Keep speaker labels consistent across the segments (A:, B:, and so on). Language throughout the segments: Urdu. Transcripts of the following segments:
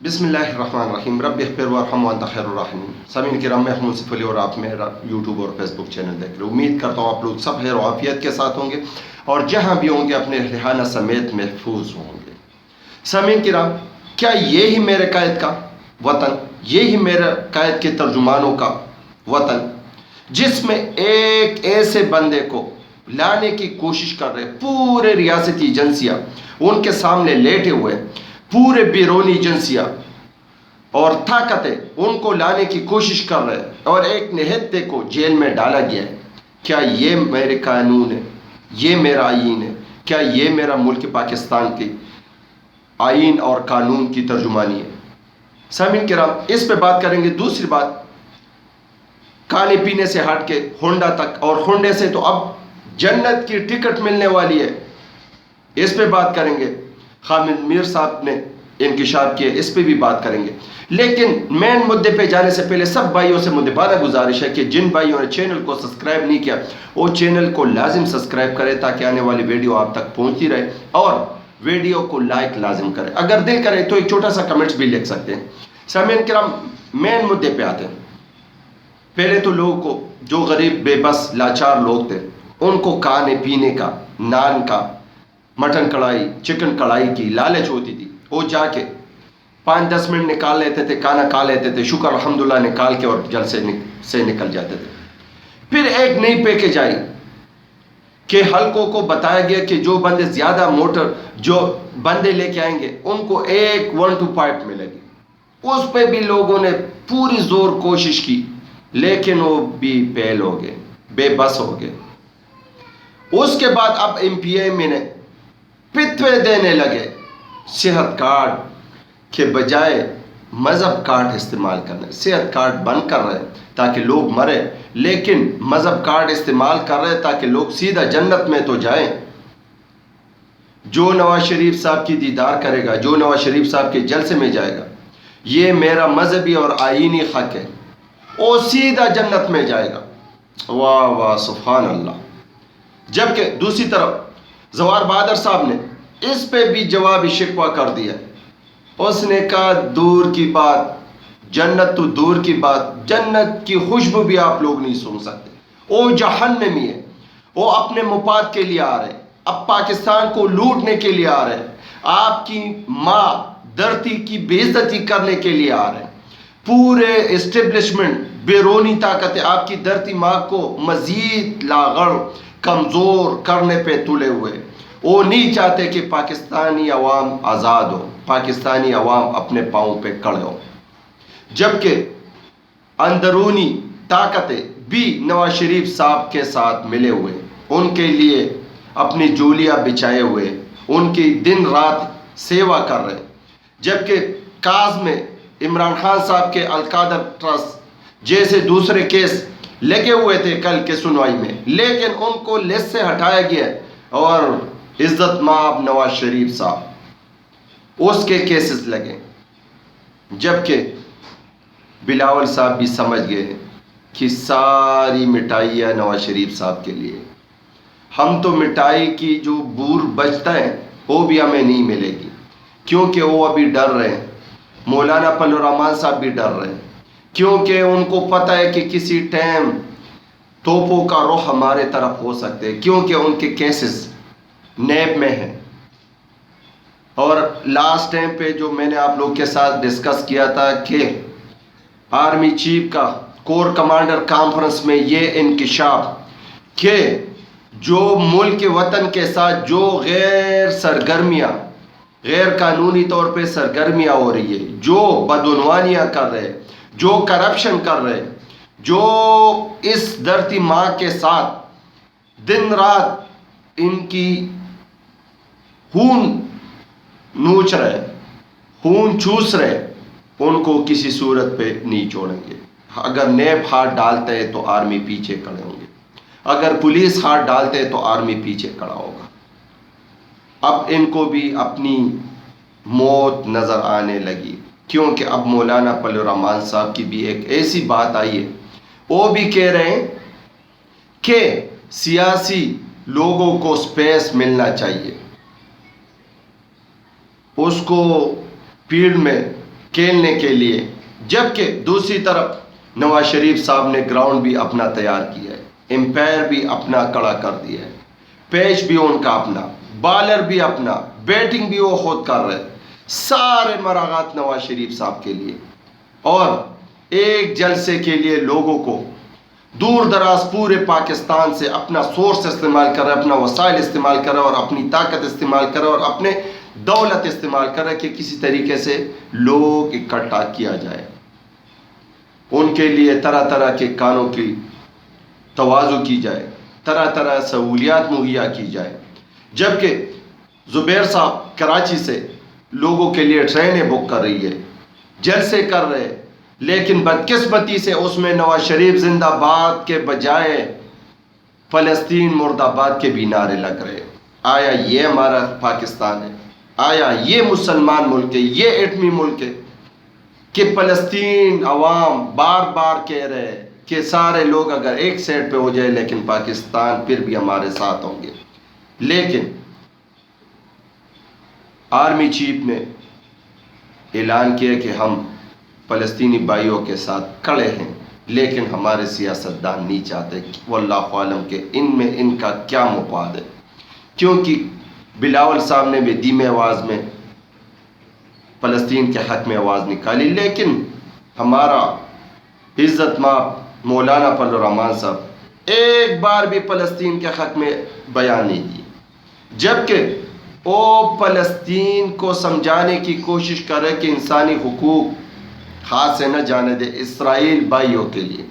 A: بسم اللہ الرحمن الرحیم رب اغفر وارحم وانت خیر الراحمین۔ سامعین کرام، میں ہوں منصف علی اور آپ میرا یوٹیوب اور فیس بک چینل دیکھ رہے ہیں۔ امید کرتا ہوں آپ لوگ سب خیر و عافیت کے ساتھ ہوں گے اور جہاں بھی ہوں گے اپنے رہانہ سمیت محفوظ ہوں گے۔ سامعین کرام، کیا یہی میرے قائد کا وطن، یہی میرے قائد کے ترجمانوں کا وطن، جس میں ایک ایسے بندے کو لانے کی کوشش کر رہے پورے ریاستی ایجنسیاں ان کے سامنے لیٹے ہوئے، پورے بیرونی ایجنسیاں اور طاقتیں ان کو لانے کی کوشش کر رہے اور ایک نہتے کو جیل میں ڈالا گیا ہے؟ کیا یہ میرے قانون ہے؟ یہ میرا آئین ہے؟ کیا یہ میرا ملک پاکستان کی آئین اور قانون کی ترجمانی ہے؟ سامعین کرام، اس پہ بات کریں گے۔ دوسری بات، کھانے پینے سے ہٹ کے ہونڈا تک، اور ہونڈے سے تو اب جنت کی ٹکٹ ملنے والی ہے، اس پہ بات کریں گے۔ حامد میر صاحب نے انکشاف کیا، اس پہ بھی بات کریں گے۔ لیکن مین مدے پہ جانے سے پہلے سب بھائیوں سے مدبانہ گزارش ہے کہ جن بھائیوں نے چینل کو سبسکرائب نہیں کیا وہ چینل کو لازم سبسکرائب کرے تاکہ آنے والی ویڈیو آپ تک پہنچتی رہے، اور ویڈیو کو لائک لازم کرے۔ اگر دل کرے تو ایک چھوٹا سا کمنٹس بھی لکھ سکتے ہیں۔ سامعین کرام، مین مدے پہ آتے ہیں۔ پہلے تو لوگوں کو، جو غریب بے بس لاچار لوگ تھے، ان کو کھانے پینے کا، نان کا، مٹن کڑھائی، چکن کڑھائی کی لالچ ہوتی تھی۔ وہ جا کے 5-10 منٹ نکال لیتے تھے، کھانا کھا لیتے تھے، شکر الحمدللہ نکال کے، اور جلسے سے نکل جاتے تھے۔ پھر ایک نئی پیکج آئی کہ حلقوں کو بتایا گیا کہ جو بندے زیادہ موٹر جو بندے لے کے آئیں گے ان کو ایک 1-2 ملے گی۔ اس پہ بھی لوگوں نے پوری زور کوشش کی، لیکن وہ بھی فیل ہو گئے، بے بس ہو گئے۔ اس کے بعد اب MPA میں نے فتوے دینے لگے صحت کارڈ کے بجائے مذہب کارڈ استعمال کرنے۔ صحت کارڈ بند کر رہے تاکہ لوگ مرے، لیکن مذہب کارڈ استعمال کر رہے تاکہ لوگ سیدھا جنت میں تو جائیں۔ جو نواز شریف صاحب کی دیدار کرے گا، جو نواز شریف صاحب کے جلسے میں جائے گا، یہ میرا مذہبی اور آئینی حق ہے، وہ سیدھا جنت میں جائے گا۔ واہ واہ، سبحان اللہ۔ جبکہ دوسری طرف زوار بہادر صاحب نے اس پہ بھی جوابی شکوہ کر دیا۔ اس نے کہا دور کی بات، جنت تو دور کی بات، جنت کی خوشبو بھی آپ لوگ نہیں سن سکتے۔ وہ جہنمی ہے، وہ اپنے مفاد کے لیے آ رہے، اب پاکستان کو لوٹنے کے لیے آ رہے، آپ کی ماں دھرتی کی بے عزتی کرنے کے لیے آ رہے۔ پورے اسٹیبلشمنٹ، بیرونی طاقتیں آپ کی دھرتی ماں کو مزید لاغر، کمزور کرنے پہ تلے ہوئے۔ وہ نہیں چاہتے کہ پاکستانی عوام آزاد ہو، پاکستانی عوام اپنے پاؤں پہ کھڑے ہو۔ جبکہ اندرونی طاقتیں بھی نواز شریف صاحب کے ساتھ ملے ہوئے، ان کے لیے اپنی جولیاں بچھائے ہوئے، ان کی دن رات سیوا کر رہے۔ جبکہ کاز میں عمران خان صاحب کے القادر ٹرسٹ جیسے دوسرے کیس لگے ہوئے تھے کل کے سنوائی میں، لیکن ان کو لسٹ سے ہٹایا گیا، اور عزت مآب نواز شریف صاحب اس کے کیسز لگے۔ جبکہ بلاول صاحب بھی سمجھ گئے کہ ساری مٹھائیاں نواز شریف صاحب کے لیے، ہم تو مٹھائی کی جو بور بچتا ہے وہ بھی ہمیں نہیں ملے گی، کیونکہ وہ ابھی ڈر رہے ہیں۔ مولانا پلو رحمان صاحب بھی ڈر رہے ہیں، کیونکہ ان کو پتہ ہے کہ کسی ٹائم توپوں کا رخ ہمارے طرف ہو سکتے ہیں، کیونکہ ان کے کیسز نیب میں ہیں۔ اور لاسٹ ٹائم پہ جو میں نے آپ لوگ کے ساتھ ڈسکس کیا تھا کہ آرمی چیف کا کور کمانڈر کانفرنس میں یہ انکشاف کہ جو ملک وطن کے ساتھ جو غیر قانونی طور پہ سرگرمیاں ہو رہی ہے، جو بدعنوانیاں کر رہے، جو کرپشن کر رہے، جو اس دھرتی ماں کے ساتھ دن رات ان کی خون نوچ رہے، خون چوس رہے، ان کو کسی صورت پہ نہیں چھوڑیں گے۔ اگر نیب ہاتھ ڈالتے ہیں تو آرمی پیچھے کھڑے ہوں گے، اگر پولیس ہاتھ ڈالتے ہیں تو آرمی پیچھے کھڑا ہوگا۔ اب ان کو بھی اپنی موت نظر آنے لگی، کیونکہ اب مولانا پلو رحمان صاحب کی بھی ایک ایسی بات آئی ہے، وہ بھی کہہ رہے ہیں کہ سیاسی لوگوں کو سپیس ملنا چاہیے، اس کو فیلڈ میں کھیلنے کے لیے، جبکہ دوسری طرف نواز شریف صاحب نے گراؤنڈ بھی اپنا تیار کیا ہے، امپائر بھی اپنا کڑا کر دیا ہے، پیچ بھی ان کا اپنا، بالر بھی اپنا، بیٹنگ بھی وہ خود کر رہے، سارے مراعات نواز شریف صاحب کے لیے، اور ایک جلسے کے لیے لوگوں کو دور دراز پورے پاکستان سے اپنا سورس استعمال کر رہے، اپنا وسائل استعمال کر رہے اور اپنی طاقت استعمال کر رہے اور اپنے دولت استعمال کر رہے کہ کسی طریقے سے لوگ اکٹھا کیا جائے، ان کے لیے طرح طرح کے کانوں کی تواضع کی جائے، طرح طرح سہولیات مہیا کی جائے، جبکہ زبیر صاحب کراچی سے لوگوں کے لیے ٹرینیں بک کر رہی ہے، جلسے کر رہے، لیکن بدقسمتی سے اس میں نواز شریف زندہ باد کے بجائے فلسطین مرد آباد کے بھی نعرے لگ رہے۔ آیا یہ ہمارا پاکستان ہے؟ آیا یہ مسلمان ملک ہے؟ یہ ایٹمی ملک ہے کہ فلسطین عوام بار بار کہہ رہے ہیں کہ سارے لوگ اگر ایک سائڈ پہ ہو جائے لیکن پاکستان پھر بھی ہمارے ساتھ ہوں گے، لیکن آرمی چیف نے اعلان کیا کہ ہم فلسطینی بھائیوں کے ساتھ کھڑے ہیں، لیکن ہمارے سیاستدان نہیں چاہتے، واللہ عالم کہ ان میں ان کا کیا مفاد ہے، کیونکہ بلاول صاحب نے بھی دھیمے آواز میں فلسطین کے حق میں آواز نکالی، لیکن ہمارا عزت مآب مولانا فضل الرحمان صاحب ایک بار بھی فلسطین کے حق میں بیان نہیں دی، جبکہ وہ فلسطین کو سمجھانے کی کوشش کرے کہ انسانی حقوق ہاتھ سے نہ جانے دے اسرائیل بھائیوں کے لیے۔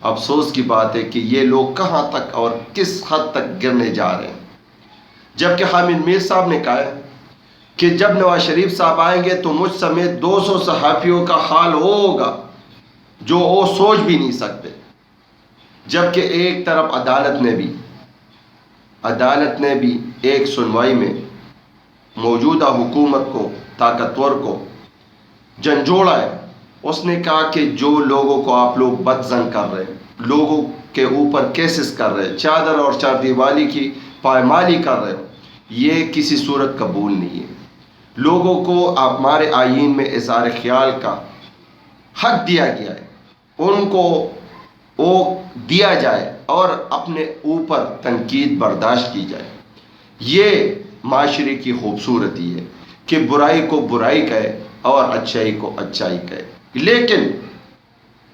A: افسوس کی بات ہے کہ یہ لوگ کہاں تک اور کس حد تک گرنے جا رہے ہیں، جبکہ حامد میر صاحب نے کہا ہے کہ جب نواز شریف صاحب آئیں گے تو مجھ سمیت 200 صحافیوں کا حال ہوگا جو وہ سوچ بھی نہیں سکتے، جبکہ ایک طرف عدالت نے بھی ایک سنوائی میں موجودہ حکومت کو، طاقتور کو جھنجھوڑا ہے، اس نے کہا کہ جو لوگوں کو آپ لوگ بدظن کر رہے ہیں، لوگوں کے اوپر کیسز کر رہے ہیں، چادر اور چار دیوالی کی پائمالی کر رہے ہو، یہ کسی صورت قبول نہیں ہے۔ لوگوں کو ہمارے آئین میں اظہار خیال کا حق دیا گیا ہے، ان کو وہ دیا جائے اور اپنے اوپر تنقید برداشت کی جائے۔ یہ معاشرے کی خوبصورتی ہے کہ برائی کو برائی کہے اور اچھائی کو اچھائی کہے، لیکن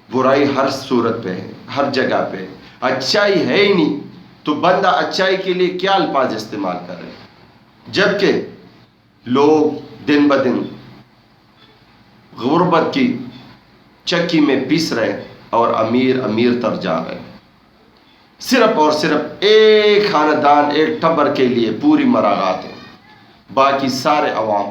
A: برائی ہر صورت پہ ہے، ہر جگہ پہ ہے، اچھائی ہے ہی نہیں تو بندہ اچھائی کے لیے کیا الفاظ استعمال کر رہے ہیں، جبکہ لوگ دن بدن غربت کی چکی میں پیس رہے اور امیر تر جا رہے ہیں، صرف اور صرف ایک خاندان، ایک ٹبر کے لیے پوری مراعات ہے، باقی سارے عوام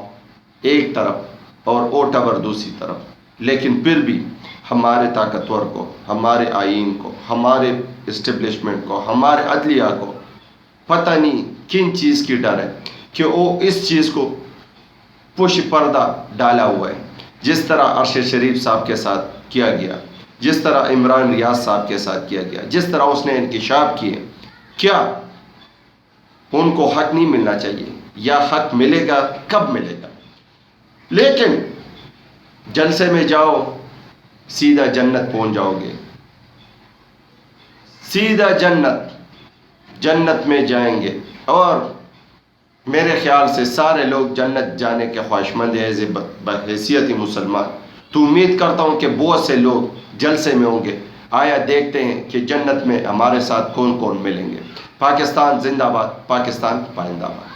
A: ایک طرف اور او ٹبر دوسری طرف، لیکن پھر بھی ہمارے طاقتور کو، ہمارے آئین کو، ہمارے اسٹیبلشمنٹ کو، ہمارے عدلیہ کو پتہ نہیں کن چیز کی ڈر ہے کہ وہ اس چیز کو پش پردہ ڈالا ہوا ہے، جس طرح ارشد شریف صاحب کے ساتھ کیا گیا، جس طرح عمران ریاض صاحب کے ساتھ کیا گیا، جس طرح اس نے انکشاف کیے، کیا ان کو حق نہیں ملنا چاہیے؟ یا حق ملے گا؟ کب ملے گا؟ لیکن جلسے میں جاؤ سیدھا جنت پہنچ جاؤ گے، سیدھا جنت میں جائیں گے، اور میرے خیال سے سارے لوگ جنت جانے کے خواہشمند ہیں بحیثیت مسلمان، تو امید کرتا ہوں کہ بہت سے لوگ جلسے میں ہوں گے۔ آیا دیکھتے ہیں کہ جنت میں ہمارے ساتھ کون کون ملیں گے۔ پاکستان زندہ باد، پاکستان پائندہ باد۔